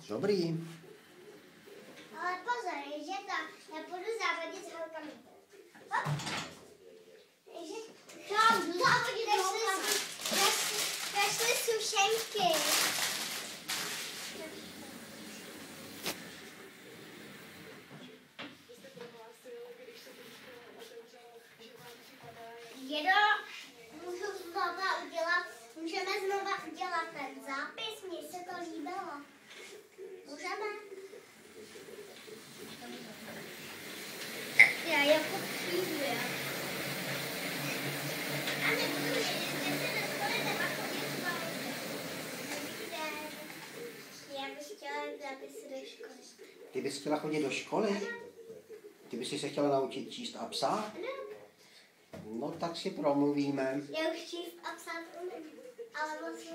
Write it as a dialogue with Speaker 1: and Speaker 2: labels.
Speaker 1: Dobrý.
Speaker 2: Ale pozor, že to nepůjdu závodit s holkami. Hop. Jdu závodit s holkami. Kašli sušenky. Dědo, můžeme znova udělat ten zápis, mně se to líbilo. Můžeme? Já jako přijdu, já. A nebudu vědět, že se do školy nemá chodit s války. Já bych chtěla zápisy do školy.
Speaker 1: Ty bys chtěla chodit do školy? Ty bys se chtěla naučit číst a psát? No tak si promluvíme.
Speaker 2: Já už číst a psát umím, ale vlastně